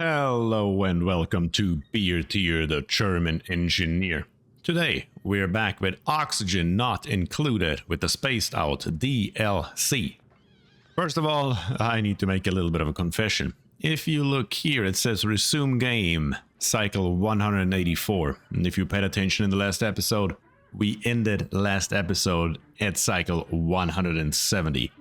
Hello and welcome to BierTier, the German engineer. Today we're back with oxygen not included with the spaced out DLC. First of all, I need to make a little bit of a confession. If you look here, it says resume game, cycle 184. And if you paid attention in the last episode, we ended last episode at cycle 170.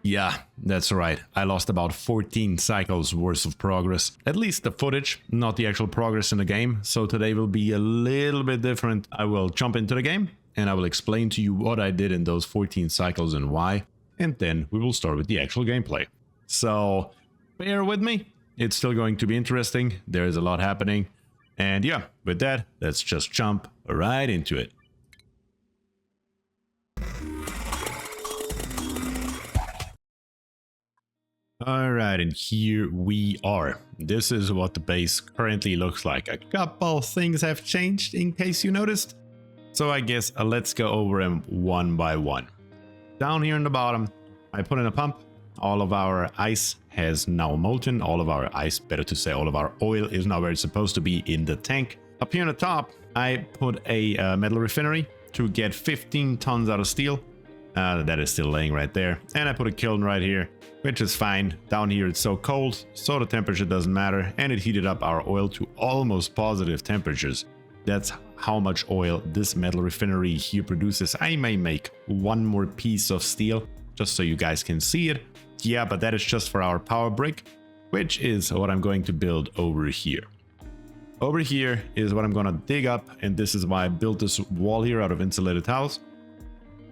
Yeah, that's right. I lost about 14 cycles worth of progress. At least the footage, not the actual progress in the game. So today will be a little bit different. I will jump into the game and I will explain to you what I did in those 14 cycles and why. And then we will start with the actual gameplay. So bear with me. It's still going to be interesting. There is a lot happening. And yeah, with that, let's just jump right into it. Alright, and here we are. This is what the base currently looks like. A couple things have changed in case you noticed. So I guess let's go over them one by one. Down here in the bottom, I put in a pump. All of our ice has now molten. All of our ice, better to say all of our oil is now where it's supposed to be in the tank. Up here on the top, I put a metal refinery to get 15 tons out of steel. That is still laying right there. And I put a kiln right here, which is fine. Down here it's so cold, so the temperature doesn't matter, and it heated up our oil to almost positive temperatures. That's how much oil this metal refinery here produces. I may make one more piece of steel just so you guys can see it. Yeah, but that is just for our power brick, which is what I'm going to build over here. Over here is what I'm gonna dig up, and this is why I built this wall here out of insulated tiles.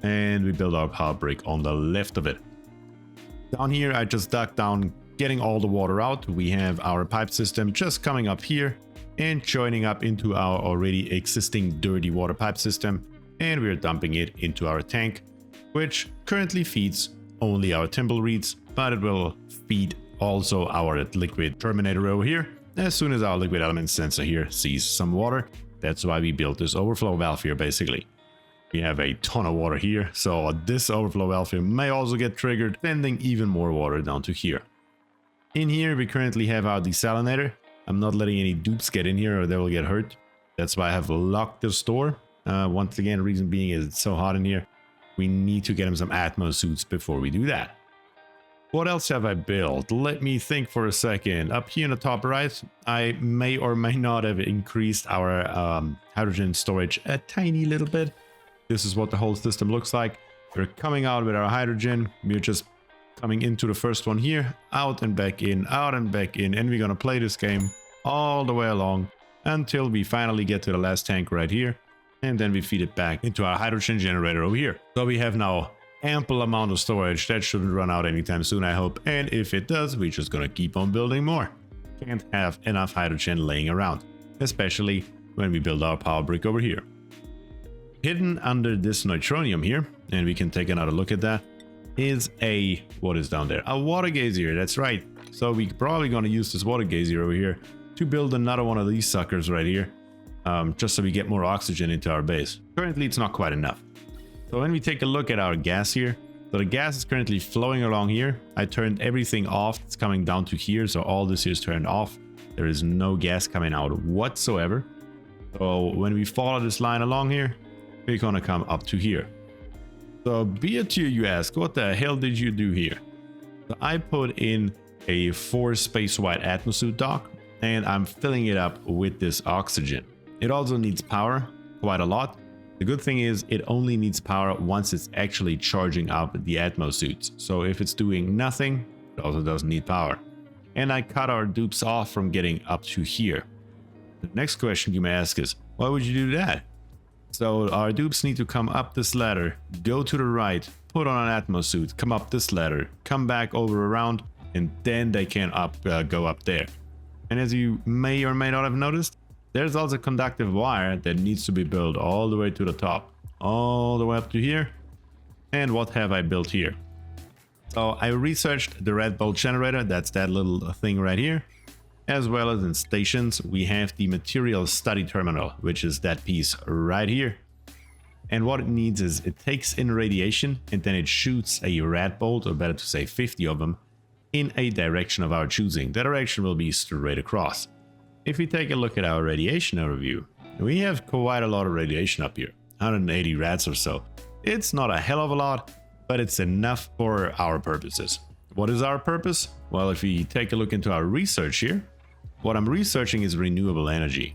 And we build our power brick on the left of it. Down here, I just dug down, getting all the water out. We have our pipe system just coming up here and joining up into our already existing dirty water pipe system. And we're dumping it into our tank, which currently feeds only our tumbleweeds, but it will feed also our liquid terminator over here. As soon as our liquid element sensor here sees some water, that's why we built this overflow valve here basically. We have a ton of water here, so this overflow valve here may also get triggered, sending even more water down to here. In here, we currently have our desalinator. I'm not letting any dupes get in here or they will get hurt. That's why I have locked this door. Once again, the reason being is it's so hot in here. We need to get him some Atmo Suits before we do that. What else have I built? Let me think for a second. Up here in the top right, I may or may not have increased our hydrogen storage a tiny little bit. This is what the whole system looks like. We're coming out with our hydrogen. We're just coming into the first one here, out and back in, and we're gonna play this game all the way along until we finally get to the last tank right here, and then we feed it back into our hydrogen generator over here. So we have now ample amount of storage. That shouldn't run out anytime soon, I hope, and if it does, we're just gonna keep on building more. Can't have enough hydrogen laying around, especially when we build our power brick over here. Hidden under this neutronium here, and we can take another look at that, is what is down there? A water geyser, that's right. So we're probably going to use this water geyser over here to build another one of these suckers right here, just so we get more oxygen into our base. Currently, it's not quite enough. So when we take a look at our gas here, so the gas is currently flowing along here. I turned everything off. It's coming down to here, so all this is turned off. There is no gas coming out whatsoever. So when we follow this line along here, we're gonna come up to here. So BierTier, you ask, what the hell did you do here? So I put in a 4 space-wide Atmo Suit dock, and I'm filling it up with this oxygen. It also needs power, quite a lot. The good thing is it only needs power once it's actually charging up the Atmo Suits. So if it's doing nothing, it also doesn't need power. And I cut our dupes off from getting up to here. The next question you may ask is, why would you do that? So our dupes need to come up this ladder, go to the right, put on an Atmo Suit, come up this ladder, come back over around, and then they can go up there. And as you may or may not have noticed, there's also conductive wire that needs to be built all the way to the top, all the way up to here. And what have I built here? So I researched the red bolt generator, that's that little thing right here. As well as in stations, we have the material study terminal, which is that piece right here. And what it needs is it takes in radiation and then it shoots a red bolt, or better to say 50 of them, in a direction of our choosing. The direction will be straight across. If we take a look at our radiation overview, we have quite a lot of radiation up here, 180 rads or so. It's not a hell of a lot, but it's enough for our purposes. What is our purpose? Well, if we take a look into our research here, what I'm researching is renewable energy.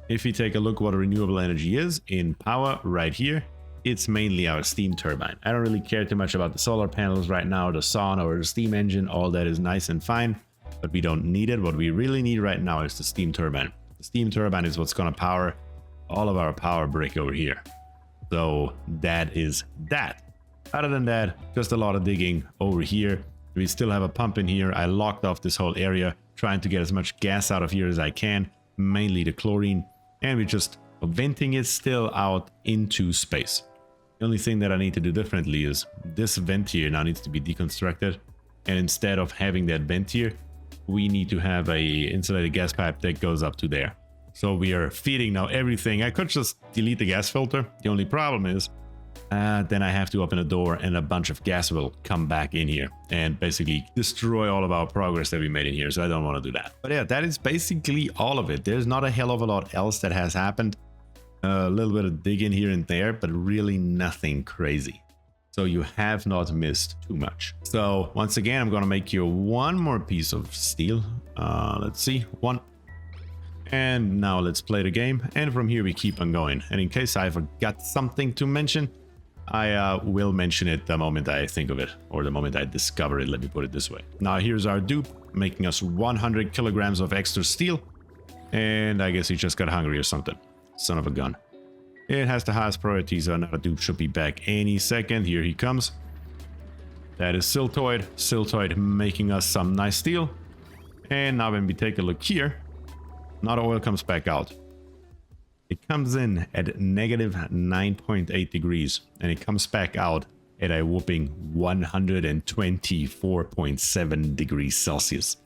If we take a look what renewable energy is in power right here, it's mainly our steam turbine. I don't really care too much about the solar panels right now, the sun or the steam engine. All that is nice and fine, but we don't need it. What we really need right now is the steam turbine. The steam turbine is what's going to power all of our power brick over here. So that is that. Other than that, just a lot of digging over here. We still have a pump in here. I locked off this whole area, trying to get as much gas out of here as I can, mainly the chlorine, and we're just venting it still out into space. The only thing that I need to do differently is this vent here now needs to be deconstructed, and instead of having that vent here, we need to have a insulated gas pipe that goes up to there. So we are feeding now everything. I could just delete the gas filter. The only problem is then I have to open a door and a bunch of gas will come back in here and basically destroy all of our progress that we made in here. So I don't want to do that. But yeah, that is basically all of it. There's not a hell of a lot else that has happened. A little bit of digging here and there, but really nothing crazy. So you have not missed too much. So once again, I'm going to make you one more piece of steel. Let's see, one. And now let's play the game. And from here we keep on going. And in case I forgot something to mention, I will mention it the moment I think of it, or the moment I discover it, let me put it this way. Now here's our dupe, making us 100 kilograms of extra steel. And I guess he just got hungry or something. Son of a gun. It has the highest priority, so another dupe should be back any second. Here he comes. That is Siltoid. Siltoid making us some nice steel. And now when we take a look here, now the oil comes back out. It comes in at negative 9.8 degrees and it comes back out at a whooping 124.7 degrees Celsius.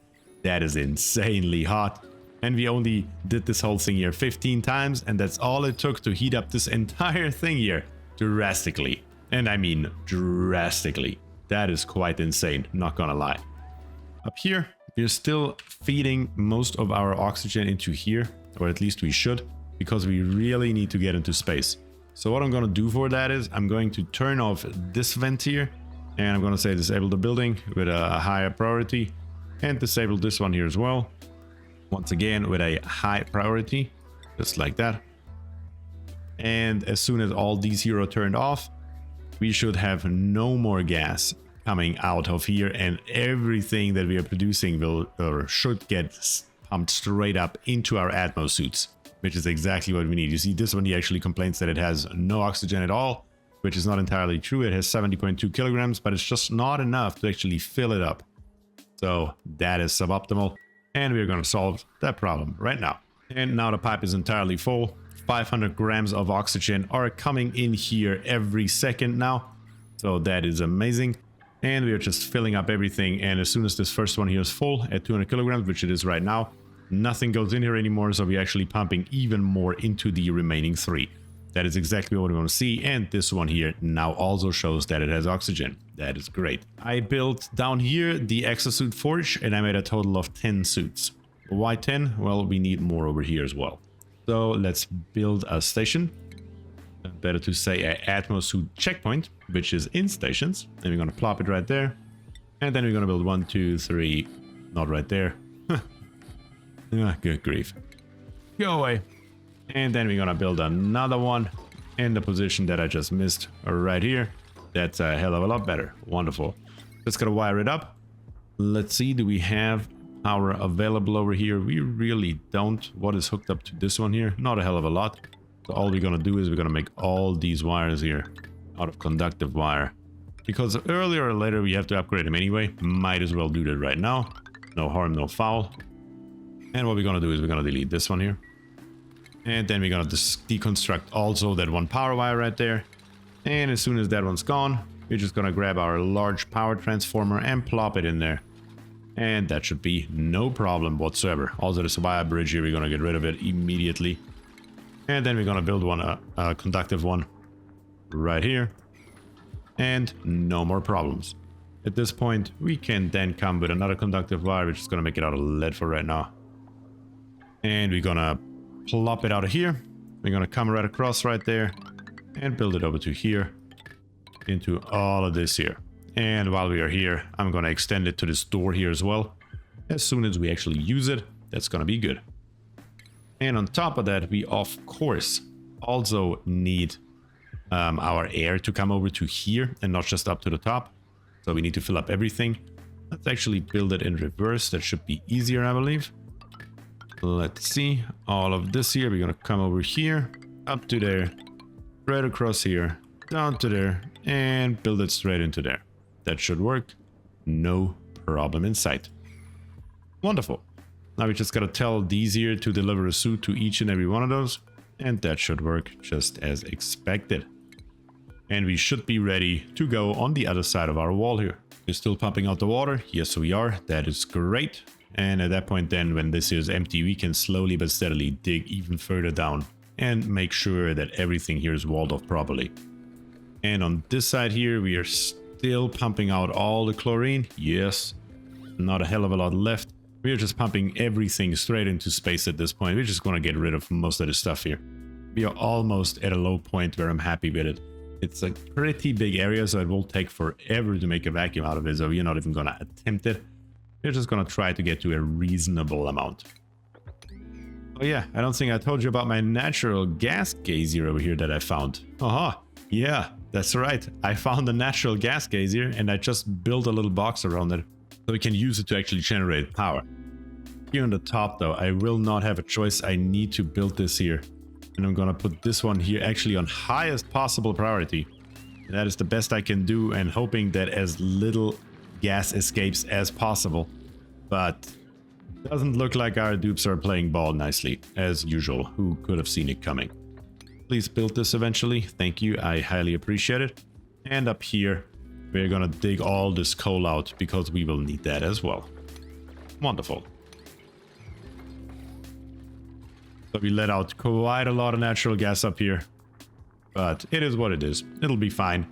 That is insanely hot. And we only did this whole thing here 15 times, and that's all it took to heat up this entire thing here drastically. And I mean drastically. That is quite insane, not gonna lie. Up here, we're still feeding most of our oxygen into here, or at least we should, because we really need to get into space. So what I'm gonna do for that is I'm going to turn off this vent here, and I'm gonna say disable the building with a higher priority, and disable this one here as well. Once again with a high priority, just like that. And as soon as all these here are turned off, we should have no more gas coming out of here, and everything that we are producing will or should get pumped straight up into our Atmo suits, which is exactly what we need. You see, this one he actually complains that it has no oxygen at all, which is not entirely true. It has 70.2 kilograms, but it's just not enough to actually fill it up. So that is suboptimal. And we're going to solve that problem right now. And now the pipe is entirely full. 500 grams of oxygen are coming in here every second now. So that is amazing. And we are just filling up everything. And as soon as this first one here is full at 200 kilograms, which it is right now, nothing goes in here anymore. So we're actually pumping even more into the remaining three. That is exactly what we want to see. And this one here now also shows that it has oxygen. That is great. I built down here the exosuit forge, and I made a total of 10 suits. Why 10? Well, we need more over here as well. So let's build a station. Better to say a Atmo suit checkpoint, which is in stations. And we're going to plop it right there. And then we're going to build 1, 2, 3. Not right there. Good grief. Go away. And then we're going to build another one in the position that I just missed right here. That's a hell of a lot better. Wonderful. Just gotta wire it up. Let's see, do we have power available over here? We really don't. What is hooked up to this one here? Not a hell of a lot. So all we're gonna do is we're gonna make all these wires here out of conductive wire. Because earlier or later we have to upgrade them anyway. Might as well do that right now. No harm, no foul. And what we're gonna do is we're gonna delete this one here. And then we're gonna deconstruct also that one power wire right there. And as soon as that one's gone, we're just gonna grab our large power transformer and plop it in there. And that should be no problem whatsoever. Also this wire bridge here, we're gonna get rid of it immediately. And then we're gonna build one, a conductive one right here. And no more problems. At this point, we can then come with another conductive wire. We're just going to make it out of lead for right now. And we're going to plop it out of here. We're going to come right across right there and build it over to here into all of this here. And while we are here, I'm going to extend it to this door here as well. As soon as we actually use it, that's going to be good. And on top of that, we of course also need our air to come over to here and not just up to the top. So we need to fill up everything. Let's actually build it in reverse. That should be easier, I believe. Let's see. All of this here, we're going to come over here, up to there, right across here, down to there, and build it straight into there. That should work. No problem in sight. Wonderful. Now we just got to tell these here to deliver a suit to each and every one of those. And that should work just as expected. And we should be ready to go on the other side of our wall here. We're still pumping out the water. Yes, we are. That is great. And at that point then, when this is empty, we can slowly but steadily dig even further down and make sure that everything here is walled off properly. And on this side here, we are still pumping out all the chlorine. Yes, not a hell of a lot left. We are just pumping everything straight into space at this point. We're just going to get rid of most of the stuff here. We are almost at a low point where I'm happy with it. It's a pretty big area, so it will take forever to make a vacuum out of it, so we're not even going to attempt it. We're just going to try to get to a reasonable amount. Oh yeah, I don't think I told you about my natural gas geyser over here that I found. Aha, yeah, that's right. I found a natural gas geyser and I just built a little box around it so we can use it to actually generate power. Here on the top though, I will not have a choice. I need to build this here. And I'm going to put this one here actually on highest possible priority. That is the best I can do, and hoping that as little gas escapes as possible. But doesn't look like our dupes are playing ball nicely, as usual. Who could have seen it coming? Please build this eventually. Thank you. I highly appreciate it. And up here, we're going to dig all this coal out because we will need that as well. Wonderful. So we let out quite a lot of natural gas up here. But it is what it is. It'll be fine.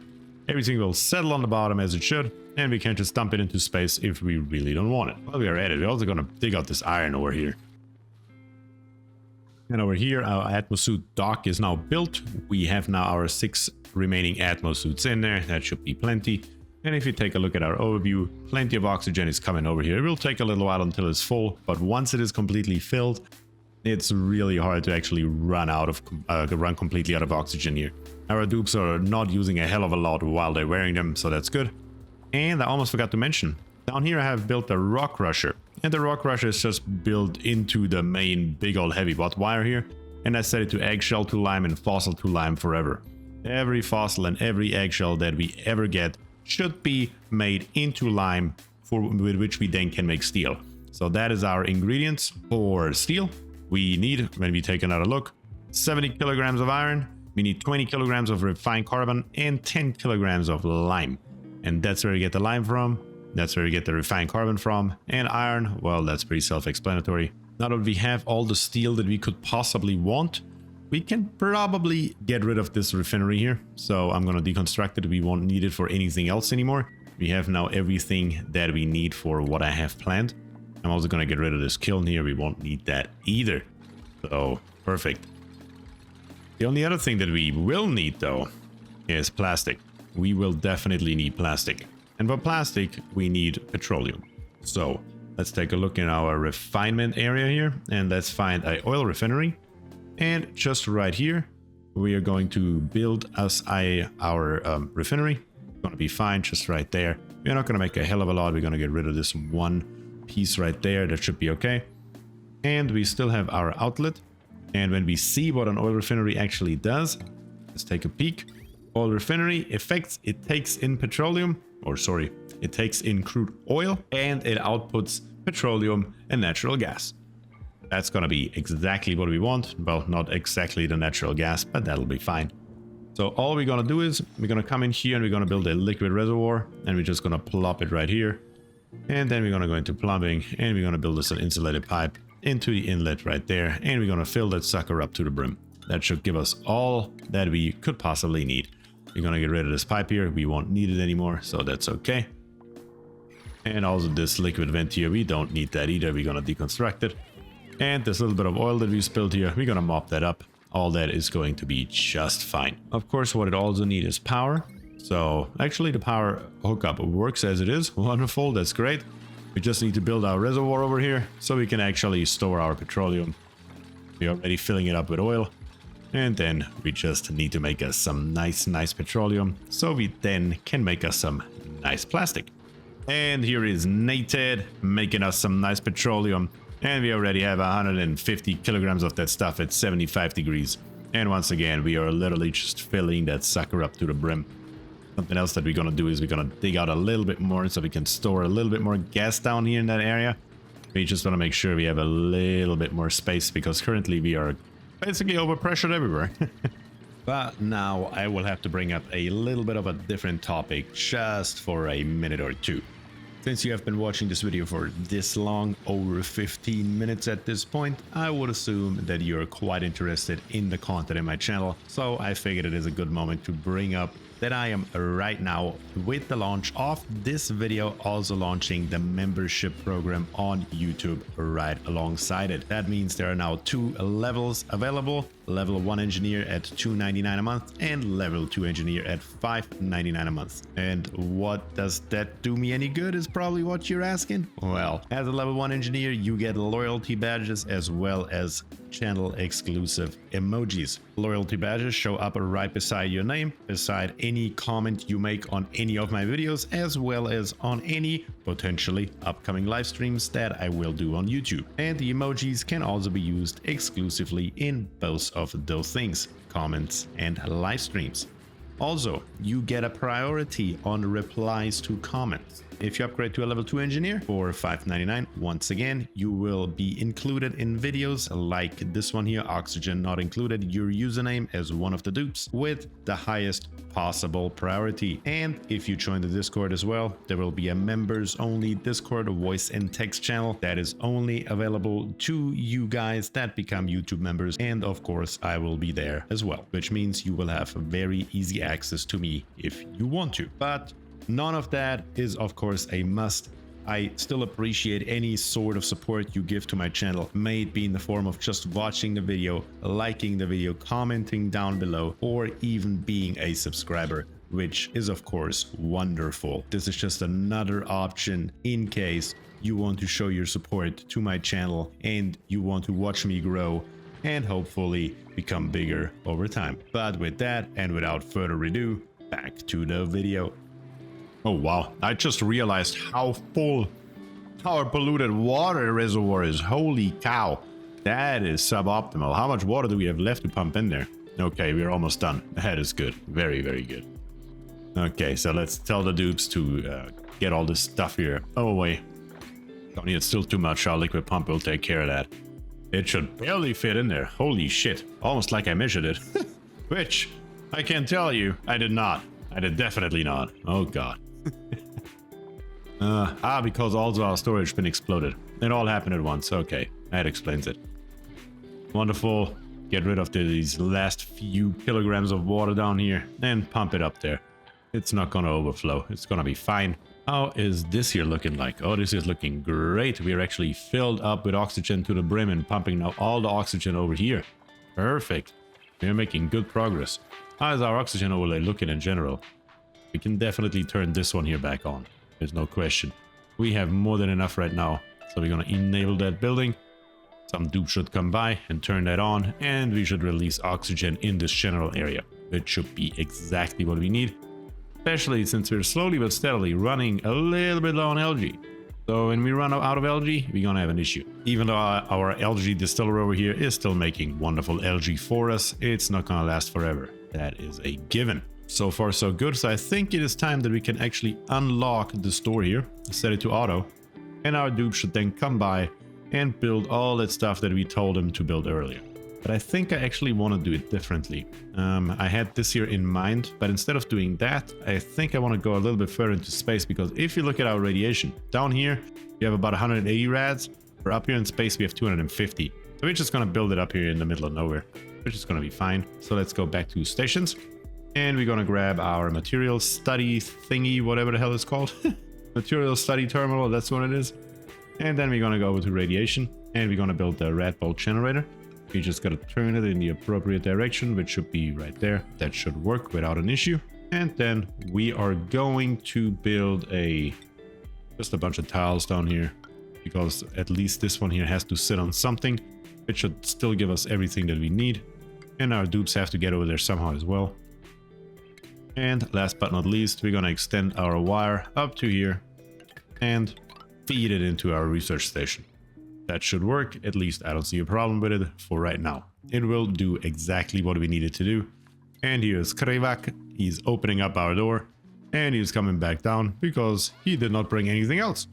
Everything will settle on the bottom as it should. And we can just dump it into space if we really don't want it. While we are at it, we're also going to dig out this iron over here. And over here, our Atmo Suit dock is now built. We have now our 6 remaining Atmo Suits in there. That should be plenty. And if you take a look at our overview, plenty of oxygen is coming over here. It will take a little while until it's full, but once it is completely filled, it's really hard to actually run completely out of oxygen here. Our dupes are not using a hell of a lot while they're wearing them, so that's good. And I almost forgot to mention, down here I have built a rock crusher. And the rock crusher is just built into the main big old heavy bot wire here. And I set it to eggshell to lime and fossil to lime forever. Every fossil and every eggshell that we ever get should be made into lime, with which we then can make steel. So that is our ingredients for steel. We need, when we take another look, 70 kilograms of iron. We need 20 kilograms of refined carbon and 10 kilograms of lime. And that's where we get the lime from. That's where we get the refined carbon from. And iron, well, that's pretty self-explanatory. Now that we have all the steel that we could possibly want, we can probably get rid of this refinery here. So I'm going to deconstruct it. We won't need it for anything else anymore. We have now everything that we need for what I have planned. I'm also going to get rid of this kiln here. We won't need that either. So, perfect. The only other thing that we will need, though, is plastic. We will definitely need plastic. And for plastic, we need petroleum. So, let's take a look in our refinement area here. And let's find an oil refinery. And just right here, we are going to build us our refinery. It's going to be fine just right there. We're not going to make a hell of a lot. We're going to get rid of this one piece right there. That should be okay. And we still have our outlet. And when we see what an oil refinery actually does, let's take a peek. Oil refinery effects, it takes in petroleum, or sorry, it takes in crude oil and it outputs petroleum and natural gas. That's going to be exactly what we want. Well, not exactly the natural gas, but that'll be fine. So all we're going to do is we're going to come in here and we're going to build a liquid reservoir, and we're just going to plop it right here. And then we're going to go into plumbing and we're going to build this an insulated pipe into the inlet right there. And we're going to fill that sucker up to the brim. That should give us all that we could possibly need. We're going to get rid of this pipe here. We won't need it anymore, so that's okay. And also this liquid vent here, we don't need that either. We're gonna deconstruct it. And this little bit of oil that we spilled here, we're gonna mop that up. All that is going to be just fine. Of course, what it also needs is power. So actually the power hookup works as it is. Wonderful, that's great. We just need to build our reservoir over here so we can actually store our petroleum. We're already filling it up with oil. And then we just need to make us some nice petroleum so we then can make us some nice plastic. And here is Nated making us some nice petroleum. And we already have 150 kilograms of that stuff at 75 degrees. And once again, we are literally just filling that sucker up to the brim. Something else that we're gonna do is we're gonna dig out a little bit more so we can store a little bit more gas down here in that area. We just wanna make sure we have a little bit more space because currently we are basically overpressured everywhere. But now I will have to bring up a little bit of a different topic just for a minute or two. Since you have been watching this video for this long, over 15 minutes at this point, I would assume that you're quite interested in the content in my channel. So I figured it is a good moment to bring up that I am right now, with the launch of this video, also launching the membership program on YouTube right alongside it. That means there are now 2 levels available. Level 1 engineer at $2.99 a month and level 2 engineer at $5.99 a month. And what does that do me any good is probably what you're asking. Well, as a level 1 engineer, you get loyalty badges as well as channel exclusive emojis. Loyalty badges show up right beside your name, beside any comment you make on any of my videos, as well as on any potentially upcoming live streams that I will do on YouTube. And the emojis can also be used exclusively in both of those things, comments and live streams. Also, you get a priority on replies to comments. If you upgrade to a level 2 engineer for $5.99, once again, you will be included in videos like this one here, oxygen not included, your username as one of the dupes with the highest possible priority. And if you join the Discord as well, there will be a members only Discord voice and text channel that is only available to you guys that become YouTube members. And of course, I will be there as well, which means you will have very easy access to me if you want to. But none of that is, of course, a must. I still appreciate any sort of support you give to my channel, may it be in the form of just watching the video, liking the video, commenting down below, or even being a subscriber, which is of course wonderful. This is just another option in case you want to show your support to my channel and you want to watch me grow and hopefully become bigger over time. But with that and without further ado, back to the video. Oh wow, I just realized how full our polluted water reservoir is. Holy cow, that is suboptimal. How much water do we have left to pump in there? Okay, we're almost done. That is good. Very, very good. Okay, so let's tell the dupes to get all this stuff here. Oh wait, don't need it, still too much. Our liquid pump will take care of that. It should barely fit in there. Holy shit, almost like I measured it. Which, I can tell you, I did not. I did definitely not. Oh god. Because also our storage bin exploded. It all happened at once. Okay, that explains it. Wonderful. Get rid of these last few kilograms of water down here and pump it up there. It's not gonna overflow. It's gonna be fine. How is this here looking like? Oh, this is looking great. We are actually filled up with oxygen to the brim and pumping now all the oxygen over here. Perfect. We are making good progress. How is our oxygen overlay looking in general? We can definitely turn this one here back on. There's no question. We have more than enough right now. So we're gonna enable that building. Some dupe should come by and turn that on, and we should release oxygen in this general area. It should be exactly what we need, especially since we're slowly but steadily running a little bit low on algae. So when we run out of algae, we're gonna have an issue. Even though our algae distiller over here is still making wonderful algae for us, it's not gonna last forever. That is a given. So far so good, so I think it is time that we can actually unlock the store here, set it to auto, and our dupe should then come by and build all that stuff that we told him to build earlier. But I think I actually want to do it differently. I had this here in mind, but instead of doing that, I think I want to go a little bit further into space, because if you look at our radiation, down here you have about 180 rads, or up here in space we have 250. So we're just going to build it up here in the middle of nowhere, which is going to be fine. So let's go back to stations. And we're gonna grab our material study thingy, whatever the hell it's called. Material study terminal, that's what it is. And then we're gonna go over to radiation, and we're gonna build the red bolt generator. You just gotta turn it in the appropriate direction, which should be right there. That should work without an issue. And then we are going to build just a bunch of tiles down here, because at least this one here has to sit on something. It should still give us everything that we need. And our dupes have to get over there somehow as well. And last but not least, we're gonna extend our wire up to here and feed it into our research station. That should work. At least I don't see a problem with it for right now. It will do exactly what we needed to do. And here's Krivak. He's opening up our door, and he's coming back down because he did not bring anything else.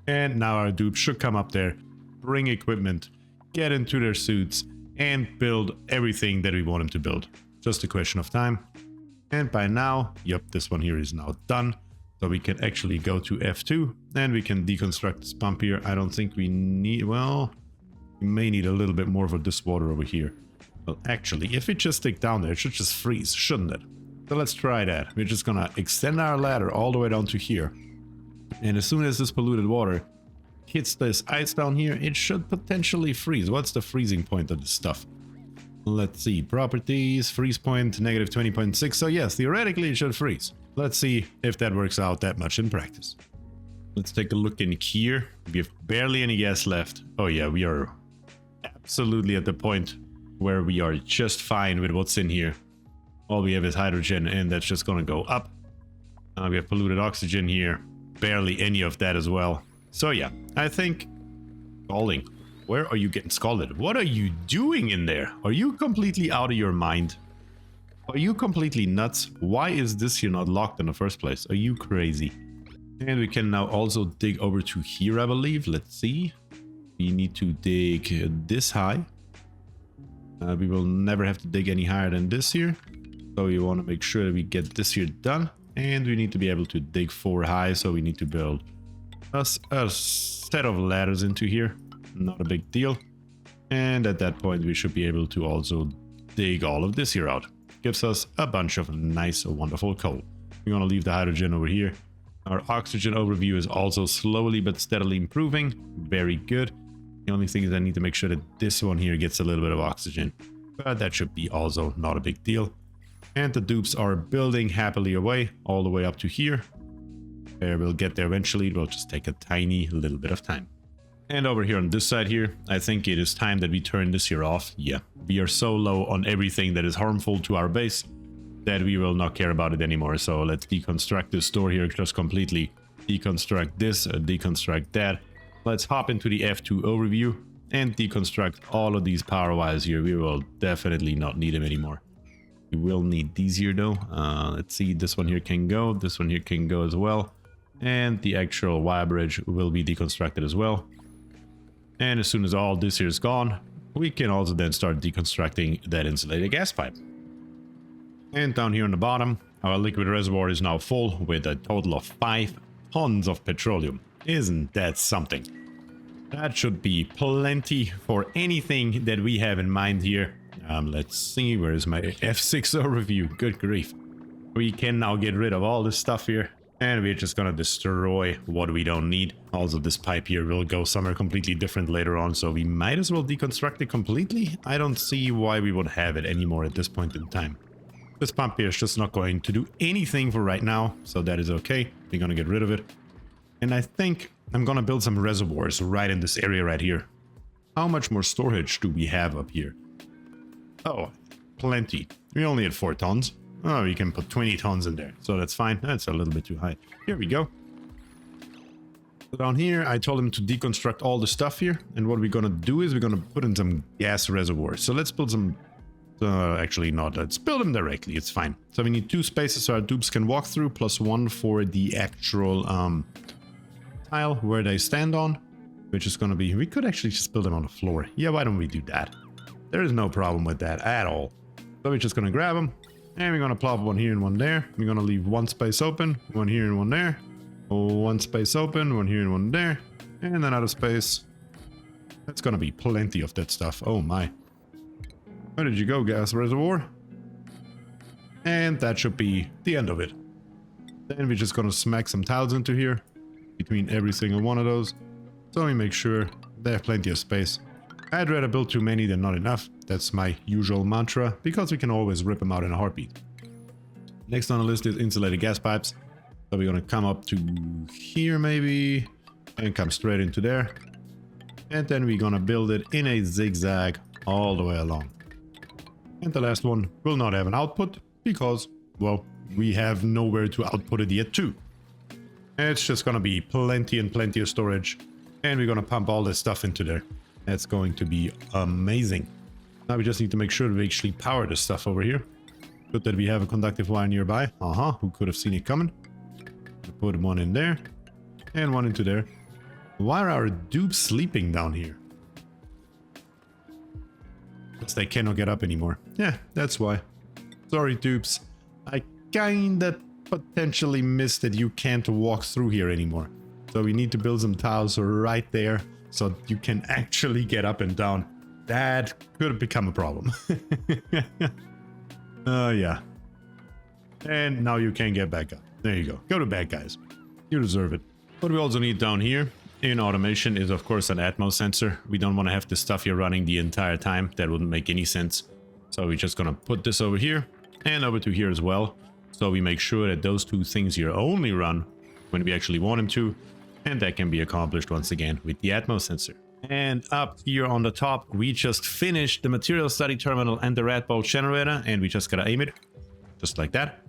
And now our dupes should come up there, bring equipment, get into their suits, and build everything that we want them to build. Just a question of time. And by now, yep, this one here is now done. So we can actually go to F2 and we can deconstruct this pump here. I don't think we need, well, we may need a little bit more for this water over here. Well, actually, if we just stick down there, it should just freeze, shouldn't it? So let's try that. We're just gonna extend our ladder all the way down to here. And as soon as this polluted water hits this ice down here, it should potentially freeze. What's the freezing point of this stuff? Let's see, properties, freeze point, negative 20.6. So yes, theoretically it should freeze. Let's see if that works out that much in practice. Let's take a look in here. We have barely any gas left. Oh yeah, we are absolutely at the point where we are just fine with what's in here. All we have is hydrogen, and that's just gonna go up. We have polluted oxygen here. Barely any of that as well. So yeah, I think... Scalding. Where are you getting scalded? What are you doing in there? Are you completely out of your mind? Are you completely nuts? Why is this here not locked in the first place? Are you crazy? And we can now also dig over to here, I believe. Let's see. We need to dig this high. We will never have to dig any higher than this here. So we want to make sure that we get this here done. And we need to be able to dig 4 high. So we need to build a set of ladders into here. Not a big deal. And at that point, we should be able to also dig all of this here out. Gives us a bunch of nice, wonderful coal. We're going to leave the hydrogen over here. Our oxygen overview is also slowly but steadily improving. Very good. The only thing is I need to make sure that this one here gets a little bit of oxygen. But that should be also not a big deal. And the dupes are building happily away all the way up to here. We'll get there eventually. It will just take a tiny little bit of time. And over here on this side here, I think it is time that we turn this here off. Yeah, we are so low on everything that is harmful to our base that we will not care about it anymore. So let's deconstruct this door here just completely. Deconstruct this, deconstruct that. Let's hop into the F2 overview and deconstruct all of these power wires here. We will definitely not need them anymore. We will need these here though. Let's see, this one here can go. This one here can go as well. And the actual wire bridge will be deconstructed as well. And as soon as all this here is gone, we can also then start deconstructing that insulated gas pipe. And down here on the bottom, our liquid reservoir is now full with a total of 5 tons of petroleum. Isn't that something? That should be plenty for anything that we have in mind here. Let's see, where is my F6 overview? Good grief. We can now get rid of all this stuff here. And we're just gonna destroy what we don't need. Also, this pipe here will go somewhere completely different later on, so we might as well deconstruct it completely. I don't see why we would have it anymore at this point in time. This pump here is just not going to do anything for right now, so that is okay. We're gonna get rid of it. And I think I'm gonna build some reservoirs right in this area right here. How much more storage do we have up here? Oh, plenty. We only had 4 tons. Oh, we can put 20 tons in there, so that's fine. That's a little bit too high. Here we go. So down here, I told him to deconstruct all the stuff here, and what we're gonna do is we're gonna put in some gas reservoirs. So let's build some... actually not, let's build them directly, it's fine. So we need 2 spaces so our dupes can walk through, plus 1 for the actual tile where they stand on, which is gonna be... We could actually just build them on the floor. Yeah, why don't we do that? There is no problem with that at all. So we're just gonna grab them. And we're gonna plop 1 here and 1 there. We're gonna leave 1 space open, 1 here and 1 there. 1 space open, 1 here and 1 there. And another space. That's gonna be plenty of that stuff. Oh my. Where did you go, gas reservoir? And that should be the end of it. Then we're just gonna smack some tiles into here between every single one of those, so we make sure they have plenty of space. I'd rather build too many than not enough. That's my usual mantra, because we can always rip them out in a heartbeat. Next on the list is insulated gas pipes. So we're gonna come up to here maybe, and come straight into there. And then we're gonna build it in a zigzag all the way along. And the last one will not have an output because, well, we have nowhere to output it yet too. It's just gonna be plenty and plenty of storage, and we're gonna pump all this stuff into there. That's going to be amazing. Now we just need to make sure that we actually power this stuff over here. Good that we have a conductive wire nearby. Who could have seen it coming? Put one in there and one into there. Why are our dupes sleeping down here? Because they cannot get up anymore. Yeah, that's why. Sorry, dupes. I kinda potentially missed that you can't walk through here anymore. So we need to build some tiles right there so you can actually get up and down. That could have become a problem. Oh, yeah. And now you can get back up. There you go. Go to bed, guys. You deserve it. What we also need down here in automation is, of course, an Atmo sensor. We don't want to have this stuff here running the entire time. That wouldn't make any sense. So we're just going to put this over here and over to here as well. So we make sure that those two things here only run when we actually want them to. And that can be accomplished once again with the Atmo sensor. And up here on the top, we just finished the material study terminal and the rat bolt generator. And we just got to aim it just like that.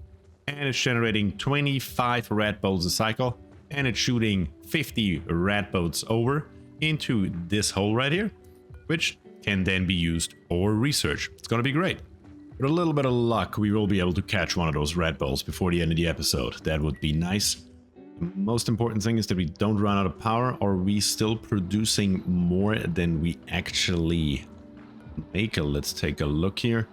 And it's generating 25 rat bolts a cycle, and it's shooting 50 rat bolts over into this hole right here, which can then be used for research. It's gonna be great. With a little bit of luck, we will be able to catch one of those rat bolts before the end of the episode. That would be nice. The most important thing is that we don't run out of power. Are we still producing more than we actually make? Let's take a look here.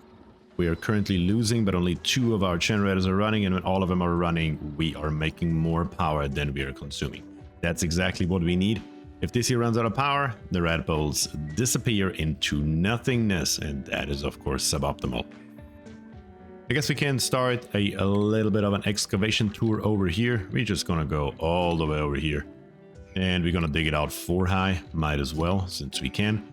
We are currently losing, but only 2 of our generators are running, and when all of them are running, we are making more power than we are consuming. That's exactly what we need. If this here runs out of power, the rat bolts disappear into nothingness, and that is, of course, suboptimal. I guess we can start a little bit of an excavation tour over here. We're just gonna go all the way over here, and we're gonna dig it out 4 high. Might as well, since we can.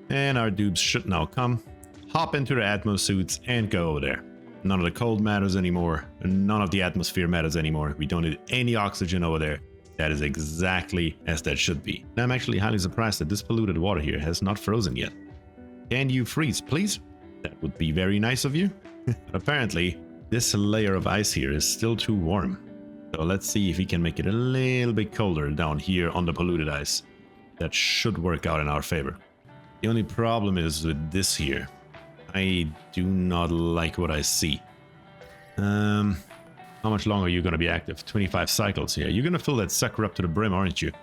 And our dupes should now come. Hop into the Atmo suits and go over there. None of the cold matters anymore. None of the atmosphere matters anymore. We don't need any oxygen over there. That is exactly as that should be. And I'm actually highly surprised that this polluted water here has not frozen yet. Can you freeze, please? That would be very nice of you. Apparently, this layer of ice here is still too warm. So let's see if we can make it a little bit colder down here on the polluted ice. That should work out in our favor. The only problem is with this here. I do not like what I see. How much longer are you going to be active? 25 cycles here. You're going to fill that sucker up to the brim, aren't you?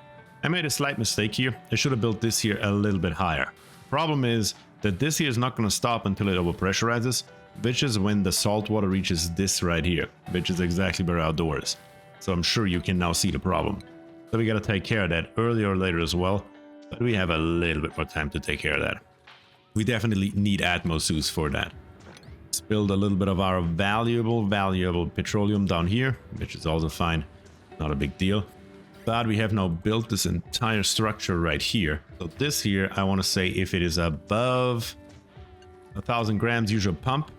I made a slight mistake here. I should have built this here a little bit higher. Problem is that this here is not going to stop until it overpressurizes, which is when the salt water reaches this right here, which is exactly where our door is. So I'm sure you can now see the problem. So we got to take care of that earlier or later as well, but we have a little bit more time to take care of that. We definitely need Atmo suits for that. Let's build a little bit of our valuable petroleum down here, which is also fine. Not a big deal. But we have now built this entire structure right here. So this here, I want to say if it is above 1,000 grams, use your pump.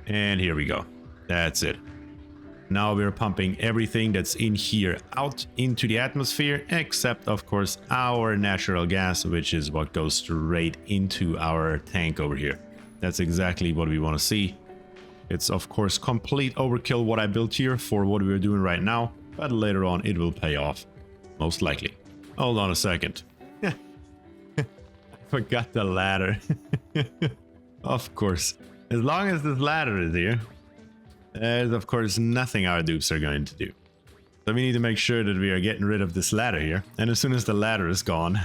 And here we go. That's it. Now we're pumping everything that's in here out into the atmosphere, except of course our natural gas, which is what goes straight into our tank over here. That's exactly what we want to see. It's of course complete overkill what I built here for what we're doing right now, but later on it will pay off, most likely. Hold on a second. I forgot the ladder. Of course, as long as this ladder is here, there's of course nothing our dupes are going to do. So we need to make sure that we are getting rid of this ladder here. And as soon as the ladder is gone,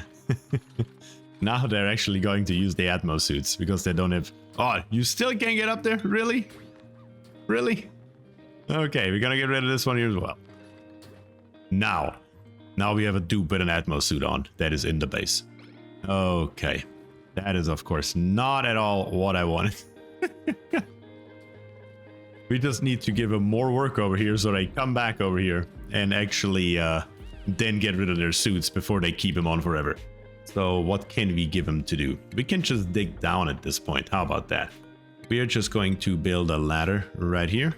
now they're actually going to use the Atmo suits because they don't have... Oh, you still can't get up there? Really? Really? Okay, we're gonna get rid of this one here as well. Now we have a dupe with an Atmo suit on that is in the base. Okay. That is of course not at all what I wanted. We just need to give them more work over here so they come back over here and actually then get rid of their suits before they keep them on forever. So what can we give them to do? We can just dig down at this point. How about that? We are just going to build a ladder right here.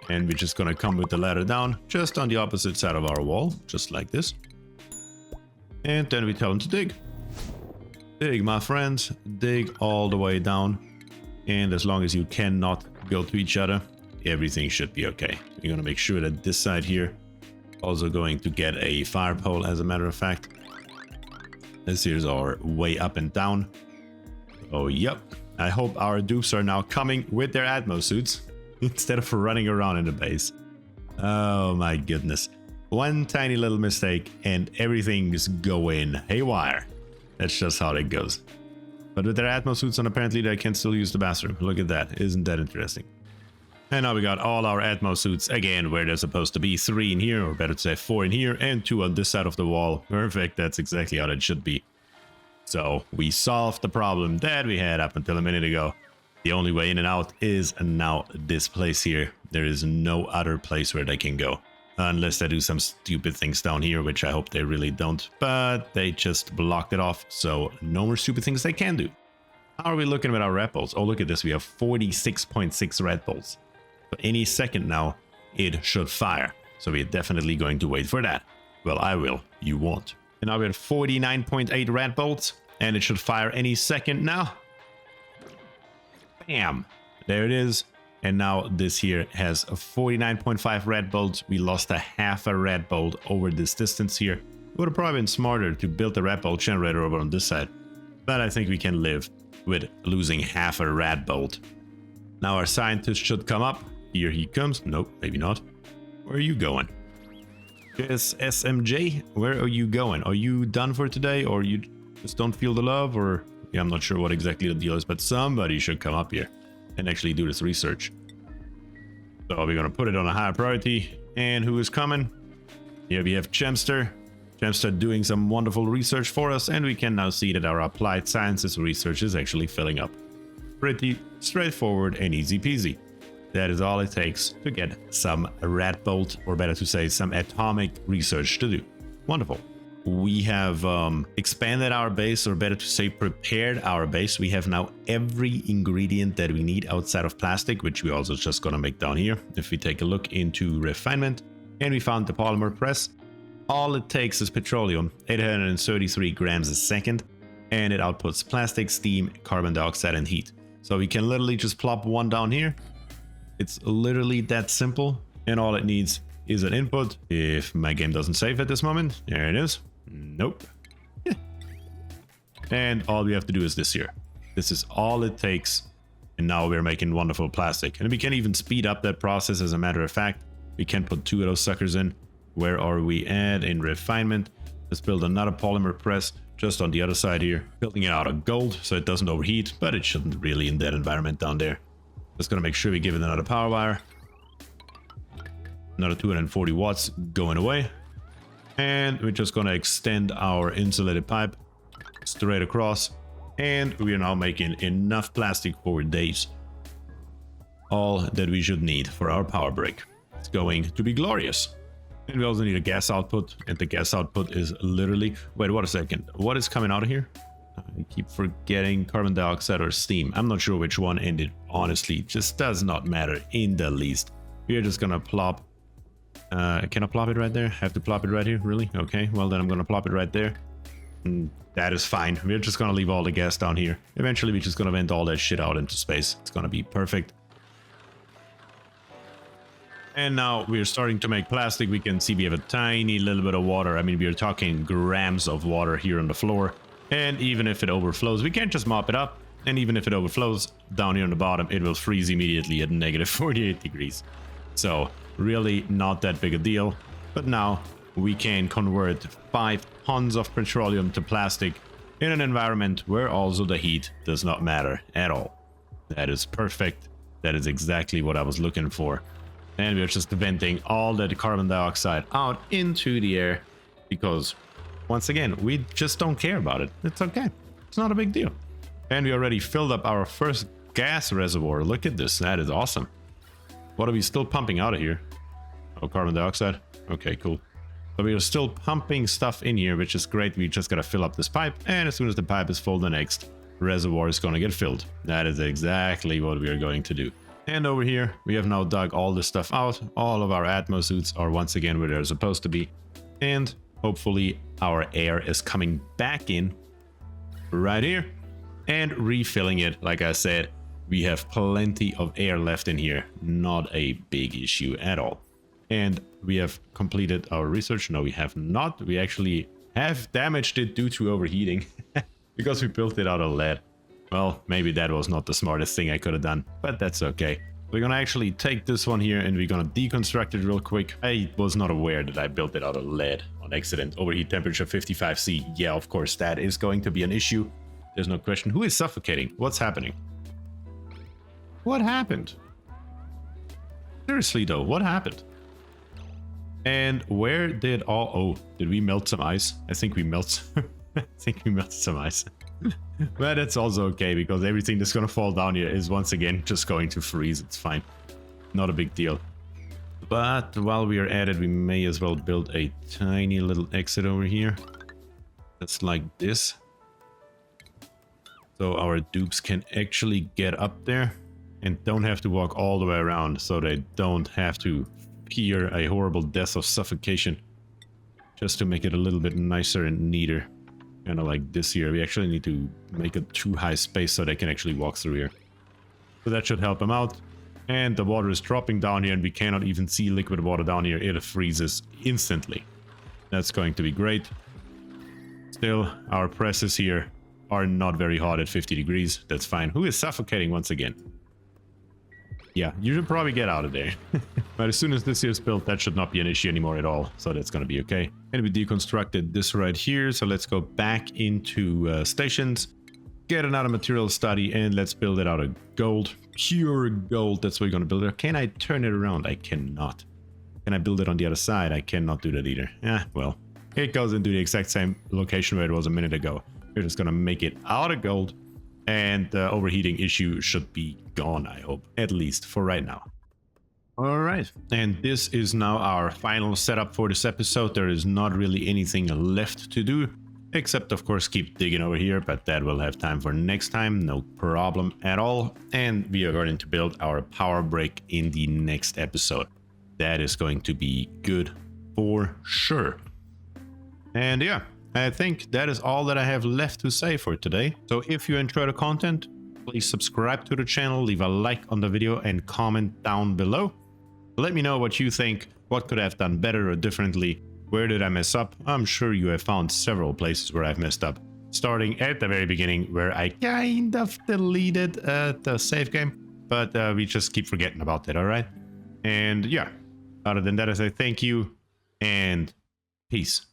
And we're just going to come with the ladder down just on the opposite side of our wall, just like this. And then we tell them to dig. Dig, my friends. Dig all the way down. And as long as you cannot go to each other, everything should be okay. We're going to make sure that this side here also going to get a fire pole, as a matter of fact. This here's our way up and down. Oh, yep. I hope our dupes are now coming with their Atmo suits instead of running around in the base. Oh my goodness. One tiny little mistake and everything is going haywire. That's just how it goes. But with their Atmo suits on, apparently they can still use the bathroom. Look at that. Isn't that interesting? And now we got all our Atmo suits again where they're supposed to be. 3 in here, or better to say 4 in here, and 2 on this side of the wall. Perfect. That's exactly how it should be. So we solved the problem that we had up until a minute ago. The only way in and out is now this place here. There is no other place where they can go. Unless they do some stupid things down here, which I hope they really don't. But they just blocked it off, so no more stupid things they can do. How are we looking with our red bolts? Oh, look at this. We have 46.6 red bolts. So any second now, it should fire. So we're definitely going to wait for that. Well, I will. You won't. And now we're at 49.8 red bolts. And it should fire any second now. Bam. There it is. And now this here has a 49.5 red bolts. We lost a half a red bolt over this distance here. It would have probably been smarter to build the red bolt generator over on this side. But I think we can live with losing half a red bolt. Now our scientist should come up. Here he comes. Nope, maybe not. Where are you going? Yes, SMJ, where are you going? Are you done for today, or you just don't feel the love? Or yeah, I'm not sure what exactly the deal is, but somebody should come up here and actually do this research. So we're gonna put it on a higher priority. And who is coming? Here we have Chemster. Chemster doing some wonderful research for us, and we can now see that our applied sciences research is actually filling up. Pretty straightforward and easy peasy. That is all it takes to get some red bolt, or better to say, some atomic research to do. Wonderful. We have expanded our base, or better to say, prepared our base. We have now every ingredient that we need outside of plastic, which we also just gonna make down here. If we take a look into refinement, and we found the polymer press, all it takes is petroleum, 833 grams a second, and it outputs plastic, steam, carbon dioxide, and heat. So we can literally just plop one down here. It's literally that simple, and all it needs is an input. If my game doesn't save at this moment, there it is. Nope. And all we have to do is this here. This is all it takes, and now we're making wonderful plastic. And we can even speed up that process. As a matter of fact, we can put 2 of those suckers in. Where are we at in refinement? Let's build another polymer press just on the other side here, building it out of gold so it doesn't overheat, but it shouldn't really in that environment down there. Just gonna make sure we give it another power wire. Another 240 watts going away. And we're just gonna extend our insulated pipe straight across. And we are now making enough plastic for days. All that we should need for our power break. It's going to be glorious. And we also need a gas output. And the gas output is literally... Wait, what a second. What is coming out of here? I keep forgetting carbon dioxide or steam. I'm not sure which one, and it honestly just does not matter in the least. We're just gonna plop. Can I plop it right there? Have to plop it right here? Really? Okay, well then I'm gonna plop it right there. And that is fine. We're just gonna leave all the gas down here. Eventually we're just gonna vent all that shit out into space. It's gonna be perfect. And now we're starting to make plastic. We can see we have a tiny little bit of water. I mean, we're talking grams of water here on the floor. And even if it overflows, we can't just mop it up. And even if it overflows down here on the bottom, it will freeze immediately at negative 48 degrees. So really not that big a deal. But now we can convert 5 tons of petroleum to plastic in an environment where also the heat does not matter at all. That is perfect. That is exactly what I was looking for. And we're just venting all that carbon dioxide out into the air because... Once again, we just don't care about it. It's okay. It's not a big deal. And we already filled up our first gas reservoir. Look at this. That is awesome. What are we still pumping out of here? Oh, carbon dioxide. Okay, cool. So we are still pumping stuff in here, which is great. We just gotta fill up this pipe, and as soon as the pipe is full, the next reservoir is gonna get filled. That is exactly what we are going to do. And over here, we have now dug all this stuff out. All of our Atmo suits are once again where they're supposed to be. And hopefully our air is coming back in right here and refilling it. Like I said, we have plenty of air left in here. Not a big issue at all. And we have completed our research. No, we have not. We actually have damaged it due to overheating because we built it out of lead. Well, maybe that was not the smartest thing I could have done, but that's okay. We're gonna actually take this one here and we're gonna deconstruct it real quick. I was not aware that I built it out of lead on accident. Overheat temperature 55°C. Yeah, of course, that is going to be an issue. There's no question. Who is suffocating? What's happening? What happened? Seriously though, what happened? And where did all... Oh, did we melt some ice? I think we melted some ice. But that's also okay, because everything that's gonna fall down here is once again just going to freeze. It's fine. Not a big deal. But while we are at it, we may as well build a tiny little exit over here. That's like this. So our dupes can actually get up there and don't have to walk all the way around, so they don't have to fear a horrible death of suffocation. Just to make it a little bit nicer and neater. Kind of like this here. We actually need to make a too high space so they can actually walk through here. So that should help them out. And the water is dropping down here and we cannot even see liquid water down here. It freezes instantly. That's going to be great. Still, our presses here are not very hot at 50 degrees. That's fine. Who is suffocating once again? Yeah, you should probably get out of there. But as soon as this here is built, that should not be an issue anymore at all. So that's going to be okay. And we deconstructed this right here. So let's go back into stations, get another material study, and let's build it out of gold. Pure gold. That's what we're going to build it. Can I turn it around? I cannot. Can I build it on the other side? I cannot do that either. Well, it goes into the exact same location where it was a minute ago. We're just going to make it out of gold. And the overheating issue should be gone, I hope. At least for right now. Alright, and this is now our final setup for this episode. There is not really anything left to do. Except, of course, keep digging over here. But that we'll have time for next time. No problem at all. And we are going to build our power break in the next episode. That is going to be good for sure. And yeah. I think that is all that I have left to say for today. So if you enjoy the content, please subscribe to the channel, leave a like on the video and comment down below. Let me know what you think, what could I have done better or differently, where did I mess up? I'm sure you have found several places where I've messed up. Starting at the very beginning where I kind of deleted the save game, but we just keep forgetting about that, alright? And yeah, other than that I say thank you and peace.